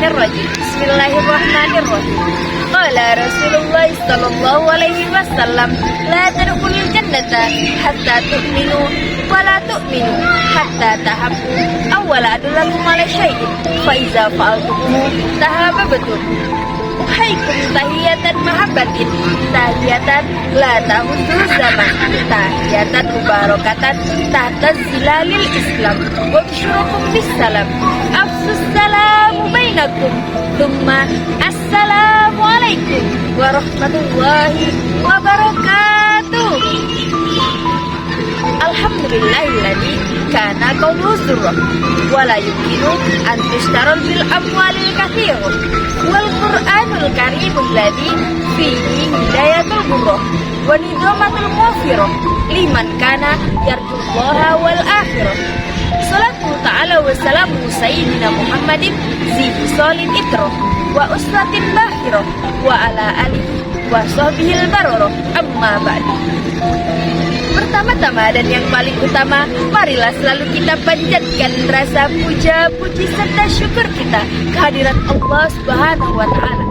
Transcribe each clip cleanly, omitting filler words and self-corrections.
Syaitonirrajim. Bismillahirrahmanirrahim. Qala Rasulullah sallallahu alaihi wasallam, la tadkhulul jannata hatta tu'minu wa la tu'minu hatta tahabbu. Awwala adulakum ala syai'in fa iza fa'altumuhu tahabbtum. Uhaikum tahiyatan mahabbatin, tahiyatan la tahuddu zaman, tahiyatan mubarakatan tahta zilalil Islam, wa bisyurukum bisalam, afsus salamu bainakum, thumma assalamu alaikum warahmatullahi wabarakatuh. Alhamdulillahilladzi kana qawlu surah wa la yumkinu an tushtaral bil amwalil katsir wal Qur'anul karimul ladzi fihi hidayatul burrah wa nidamatul muwaffiroh liman kana yarjullaha wal akhirah. Salatu ta'ala wa salamu sayyidina Muhammadin zihi solin itroh wa usratin bahiroh wa ala alihi wa sahbihil baroroh, amma ba'du. Pertama-tama dan yang paling utama, marilah selalu kita panjatkan rasa puja, puji serta syukur kita kehadirat Allah Subhanahu wa Ta'ala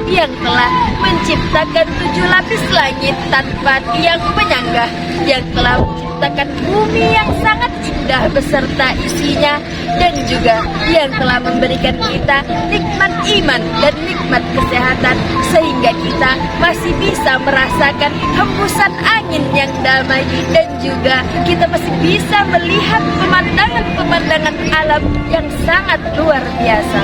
yang telah menciptakan 7 lapis langit tanpa tiang penyangga, yang telah menciptakan bumi yang sangat indah beserta isinya, dan juga yang telah memberikan kita nikmat iman dan nikmat kesehatan sehingga kita masih bisa merasakan hembusan angin yang damai, dan juga kita masih bisa melihat pemandangan-pemandangan alam yang sangat luar biasa.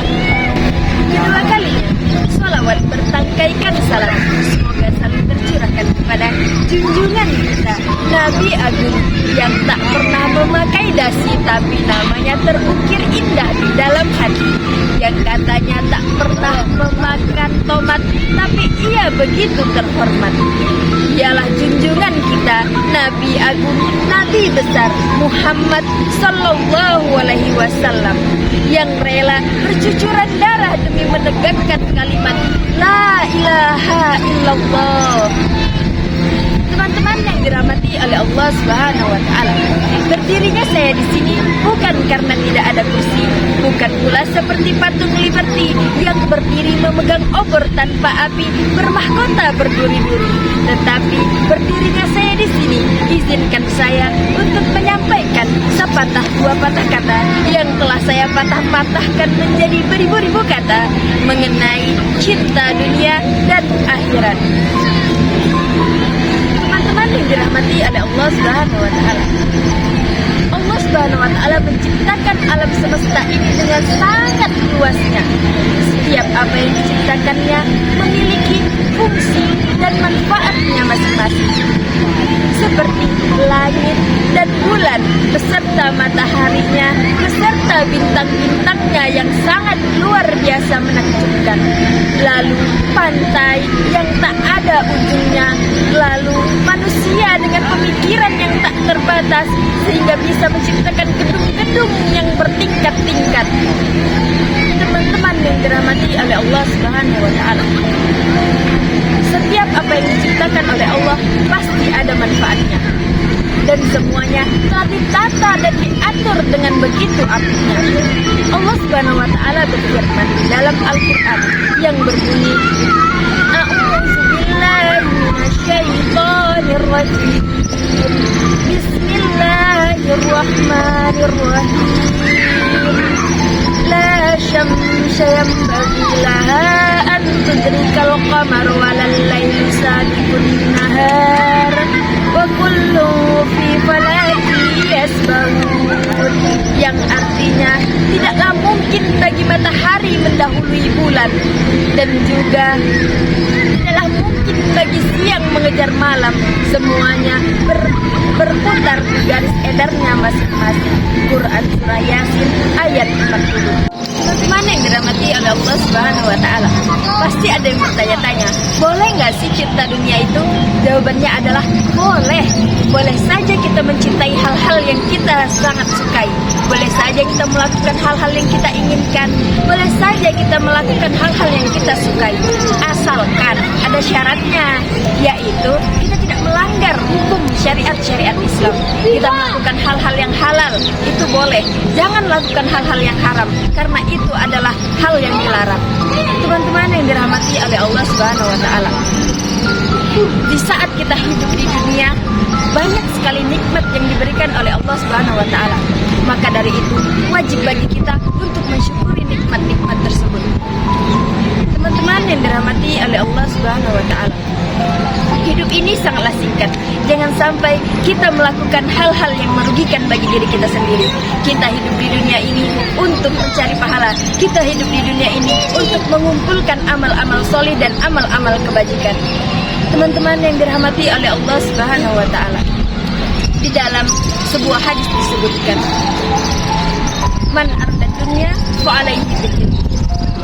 Kedua kalinya, sholawat bertangkaikan salam semoga selalu tercurahkan kepada junjungan kita Nabi Agung yang tak pernah memakai dasi tapi namanya terukir indah di dalam hati, yang katanya tak pernah memakan tomat tapi ia begitu terhormat. Ialah junjungan kita Nabi Agung, Nabi besar Muhammad sallallahu alaihi wasallam yang rela bercucuran darah demi menegakkan kalimat la ilaha illallah. Teman-teman yang dirahmati oleh Allah Subhanahu wa Ta'ala, berdirinya saya di sini bukan karena tidak ada kursi, bukan pula seperti patung Liberty yang berdiri memegang obor tanpa api bermahkota berduri-duri, tetapi berdirinya saya di sini izinkan saya untuk menyampaikan sepatah dua patah kata yang telah saya patah-patahkan menjadi beribu-ribu kata mengenai cinta dunia dan akhirat. Teman-teman yang dirahmati oleh Allah Subhanahu wa Ta'ala, Allah Subhanahu wa Ta'ala menciptakan alam semesta ini dengan sangat luasnya. Setiap apa yang diciptakannya memiliki fungsi dan manfaatnya masing-masing, seperti langit dan bulan beserta mataharinya, beserta bintang-bintangnya yang sangat luar biasa menakjubkan, lalu pantai yang tak ada ujungnya, lalu manusia dengan pemikiran yang tak terbatas sehingga bisa menciptakan gedung-gedung yang bertingkat-tingkat. Teman-teman yang dirahmati oleh Allah Subhanahu wa Ta'ala, setiap apa yang diciptakan oleh Allah pasti ada manfaatnya, dan semuanya telah ditata dan diatur dengan begitu apiknya. Allah Subhanahu wa Ta'ala berfirman di dalam Al-Quran yang berbunyi, A'udzubillahi minasyaitonirrajim, Bismillahirrahmanirrahim, La syamsa yanbaghi laha an tudrikal qamar walal layli sabiqun nahar wa kullu fi falaki yasbahun, yang artinya tidaklah mungkin bagi matahari mendahului bulan, dan juga tidaklah mungkin bagi siang mengejar malam, semuanya berputar di garis edarnya masing-masing. Quran Surah Yasin ayat 40. Teman-teman yang dirahmati oleh Allah Subhanahu wa Ta'ala, pasti ada yang bertanya-tanya, boleh nggak sih cinta dunia itu? Jawabannya adalah boleh. Boleh saja kita mencintai hal-hal yang kita sangat sukai, boleh saja kita melakukan hal-hal yang kita inginkan, boleh saja kita melakukan hal-hal yang kita sukai, asalkan ada syaratnya, yaitu kita tidak melanggar hukum syariat-syariat Islam, kita melakukan hal-hal yang halal, itu boleh. Jangan lakukan hal-hal yang haram, karena itu adalah hal yang dilarang. Teman-teman yang dirahmati oleh Allah Subhanahu wa Ta'ala, di saat kita hidup di dunia, banyak sekali nikmat yang diberikan oleh Allah Subhanahu wa Ta'ala. Maka dari itu, wajib bagi kita untuk mensyukuri nikmat-nikmat tersebut. Teman-teman yang dirahmati oleh Allah Subhanahu wa Ta'ala, hidup ini sangatlah singkat. Jangan sampai kita melakukan hal-hal yang merugikan bagi diri kita sendiri. Kita hidup di dunia ini untuk mencari pahala. Kita hidup di dunia ini untuk mengumpulkan amal-amal soleh dan amal-amal kebajikan. Teman-teman yang dirahmati oleh Allah Subhanahu wa Ta'ala, di dalam sebuah hadis disebutkan, man arada dunya fa alaihi bil ilmi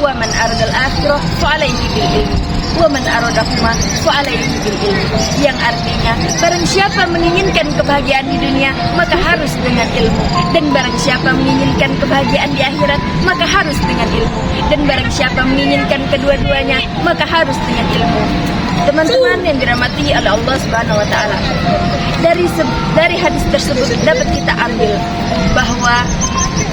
wa man arada al-akhirah fa alaihi bil ilmi wa man aradahuma fa alaihi bil ilmi. Yang artinya, barang siapa menginginkan kebahagiaan di dunia, maka harus dengan ilmu, dan barang siapa menginginkan kebahagiaan di akhirat, maka harus dengan ilmu, dan barang siapa menginginkan kedua-duanya, maka harus dengan ilmu. Teman-teman yang dirahmati oleh Allah Subhanahu wa Ta'ala, dari hadis tersebut dapat kita ambil bahwa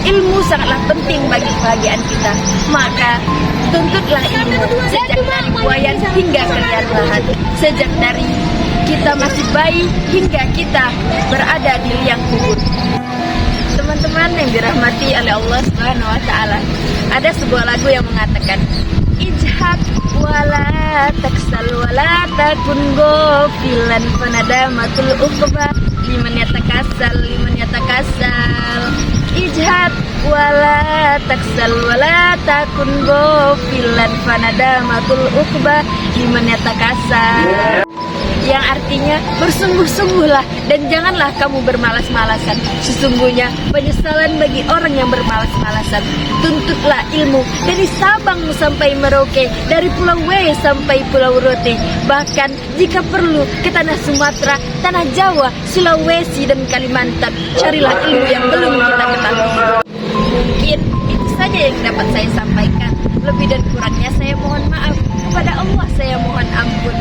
ilmu sangatlah penting bagi kebahagiaan kita. Maka tuntutlah ilmu sejak dari buayan hingga kalian lahat, sejak dari kita masih bayi hingga kita berada di liang kubur. Teman-teman yang dirahmati oleh Allah Subhanahu wa Ta'ala, ada sebuah lagu yang mengatakan, ijhad wala taksal wala takun gofilan fanadamatul uqba liman yatakasal ijhad wala taksal wala takun gofilan fanadamatul uqba liman yatakasal. Yang artinya, bersungguh-sungguhlah dan janganlah kamu bermalas-malasan. Sesungguhnya penyesalan bagi orang yang bermalas-malasan. Tuntutlah ilmu dari Sabang sampai Merauke, dari Pulau W sampai Pulau Rote, bahkan jika perlu ke tanah Sumatera, tanah Jawa, Sulawesi dan Kalimantan. Carilah ilmu yang belum kita ketahui. Mungkin itu saja yang dapat saya sampaikan. Lebih dan kurangnya saya mohon maaf. Kepada Allah saya mohon ampun.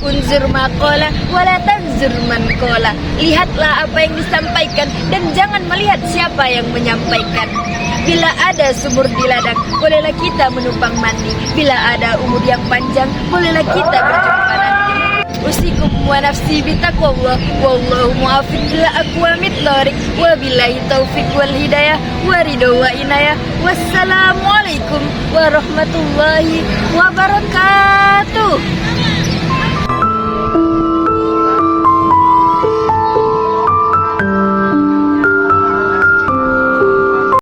Unzur maqala wala tanzur man qala. Lihatlah apa yang disampaikan dan jangan melihat siapa yang menyampaikan. Bila ada sumur di ladang, bolehlah kita menumpang mandi. Bila ada umur yang panjang, bolehlah kita berjumpa nanti. Usikum wa nafsi bitaqwallah wallahu muwaffiq ila aqwamit thoriq wa billahi taufiq wal hidayah wa ridha wa inayah. Wassalamualaikum warahmatullahi wabarakatuh.